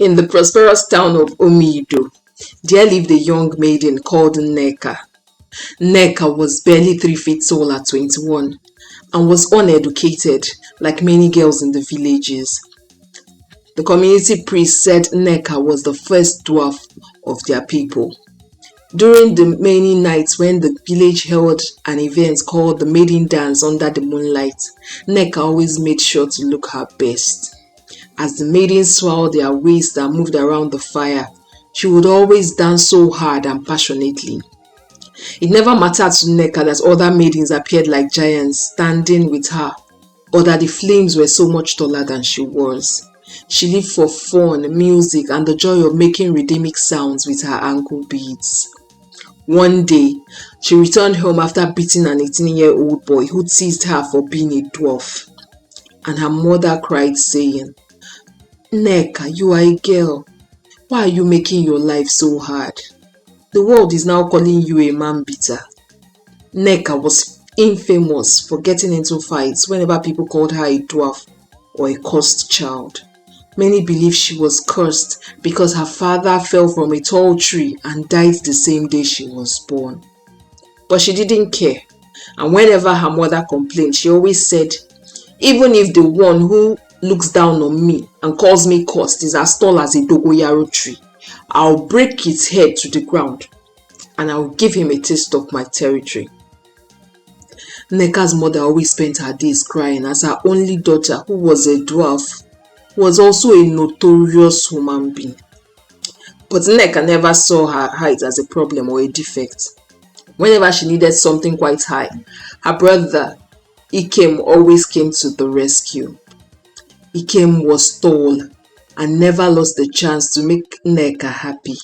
In the prosperous town of Omido, there lived a young maiden called Nneka. Nneka was barely 3 feet tall at 21 and was uneducated like many girls in the villages. The community priest said Nneka was the first dwarf of their people. During the many nights when the village held an event called the Maiden Dance under the moonlight, Nneka always made sure to look her best. As the maidens swelled their waists and moved around the fire, she would always dance so hard and passionately. It never mattered to Nneka that other maidens appeared like giants standing with her, or that the flames were so much taller than she was. She lived for fun, music, and the joy of making rhythmic sounds with her ankle beads. One day, she returned home after beating an 18-year-old boy who teased her for being a dwarf. And her mother cried, saying, "Nneka, you are a girl. Why are you making your life so hard? The world is now calling you a man-beater." Nneka was infamous for getting into fights whenever people called her a dwarf or a cursed child. Many believe she was cursed because her father fell from a tall tree and died the same day she was born. But she didn't care, and whenever her mother complained, she always said, "Even if the one who looks down on me and calls me cursed is as tall as a dogoyaro tree, I'll break its head to the ground and I'll give him a taste of my territory." Nneka's mother always spent her days crying as her only daughter, who was a dwarf, was also a notorious human being. But Nneka never saw her height as a problem or a defect. Whenever she needed something quite high, her brother Ikem always came to the rescue. Ikem was tall and never lost the chance to make Nneka happy,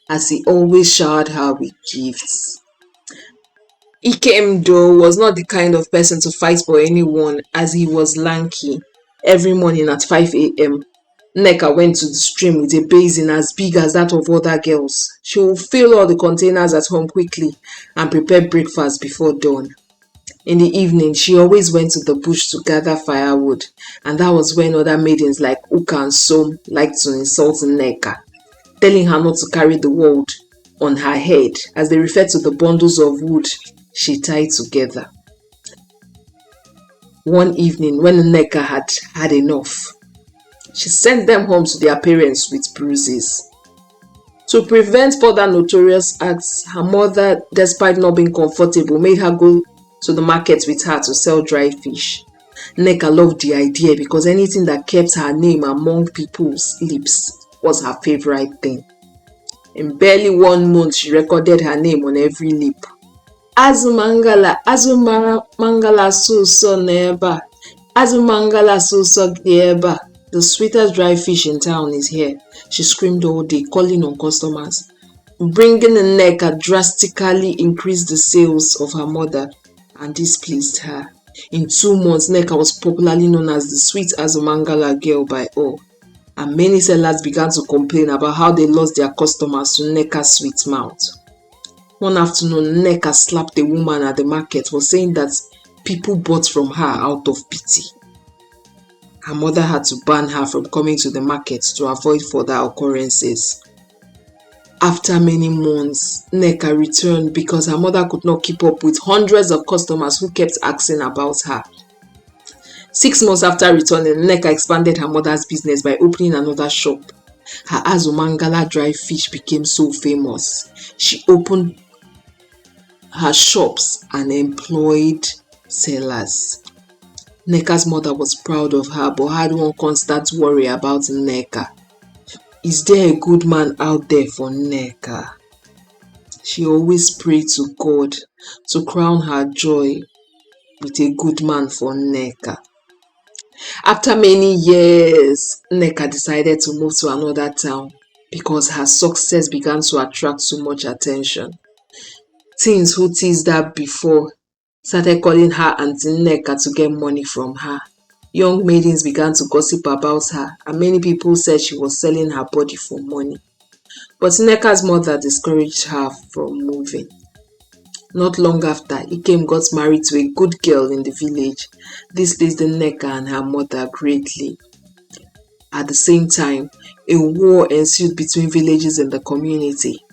as he always showered her with gifts. Ikem, though, was not the kind of person to fight for anyone, as he was lanky. Every morning at 5 a.m., Nneka went to the stream with a basin as big as that of other girls. She would fill all the containers at home quickly and prepare breakfast before dawn. In the evening, she always went to the bush to gather firewood, and that was when other maidens like Uka and Som liked to insult Nneka, telling her not to carry the world on her head, as they referred to the bundles of wood she tied together. One evening, when Nneka had had enough, she sent them home to their parents with bruises. To prevent further notorious acts, her mother, despite not being comfortable, made her go to the market with her to sell dry fish. Nneka loved the idea because anything that kept her name among people's lips was her favorite thing. In barely 1 month, she recorded her name on every lip. Azumangala suso neba. Azumangala suso neba. The sweetest dry fish in town is here, she screamed all day, calling on customers. Bringing Nneka drastically increased the sales of her mother, and this pleased her. In 2 months, Nneka was popularly known as the sweet Azumangala girl by all, and many sellers began to complain about how they lost their customers to Nneka's sweet mouth. One afternoon, Nneka slapped a woman at the market for saying that people bought from her out of pity. Her mother had to ban her from coming to the market to avoid further occurrences. After many months, Nneka returned because her mother could not keep up with hundreds of customers who kept asking about her. 6 months after returning, Nneka expanded her mother's business by opening another shop. Her Azumangala dry fish became so famous. She opened her shops and employed sellers. Nneka's mother was proud of her but had one constant worry about Nneka. Is there a good man out there for Nneka? She always prayed to God to crown her joy with a good man for Nneka. After many years, Nneka decided to move to another town because her success began to attract so much attention. Teens who teased her before started calling her Auntie Nneka to get money from her. Young maidens began to gossip about her, and many people said she was selling her body for money. But Nneka's mother discouraged her from moving. Not long after, Ikem got married to a good girl in the village. This pleased Nneka and her mother greatly. At the same time, A war ensued between villages in the community.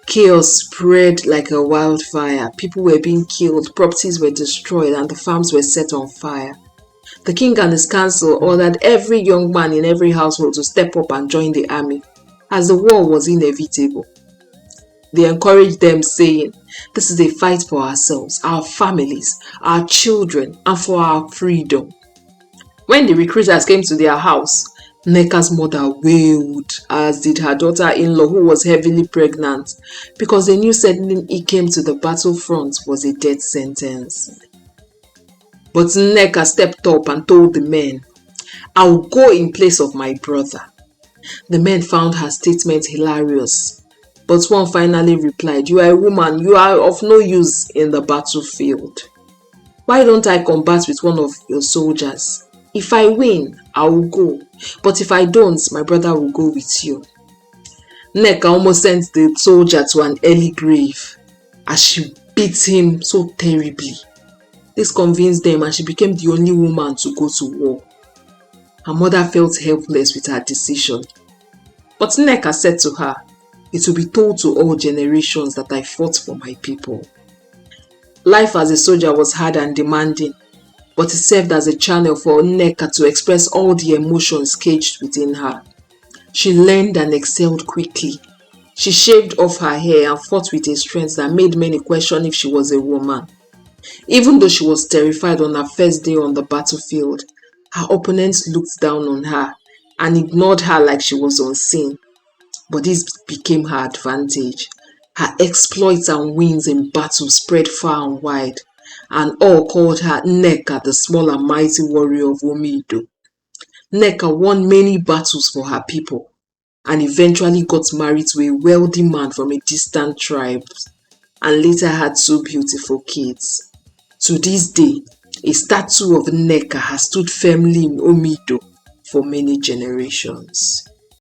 Chaos spread like a wildfire. People were being killed, properties were destroyed, and the farms were set on fire. The king and his council ordered every young man in every household to step up and join the army, as the war was inevitable. They encouraged them, saying, "This is a fight for ourselves, our families, our children, and for our freedom." When the recruiters came to their house, Nneka's mother wailed, as did her daughter-in-law, who was heavily pregnant, because they knew sending Ikem to the battlefront was a death sentence. But Nneka stepped up and told the men, "I will go in place of my brother." The men found her statement hilarious, but one finally replied, "You are a woman, you are of no use in the battlefield. Why don't I combat with one of your soldiers? If I win, I will go, but if I don't, my brother will go with you." Nneka almost sent the soldier to an early grave as she beat him so terribly. This convinced them and she became the only woman to go to war. Her mother felt helpless with her decision. But Nneka said to her, "It will be told to all generations that I fought for my people." Life as a soldier was hard and demanding, but it served as a channel for Nneka to express all the emotions caged within her. She learned and excelled quickly. She shaved off her hair and fought with a strength that made many question if she was a woman. Even though she was terrified on her first day on the battlefield, her opponents looked down on her and ignored her like she was unseen. But this became her advantage. Her exploits and wins in battle spread far and wide, and all called her Nneka, the small and mighty warrior of Omido. Nneka won many battles for her people and eventually got married to a wealthy man from a distant tribe and later had 2 beautiful kids. To this day, a statue of Nneka has stood firmly in Omido for many generations.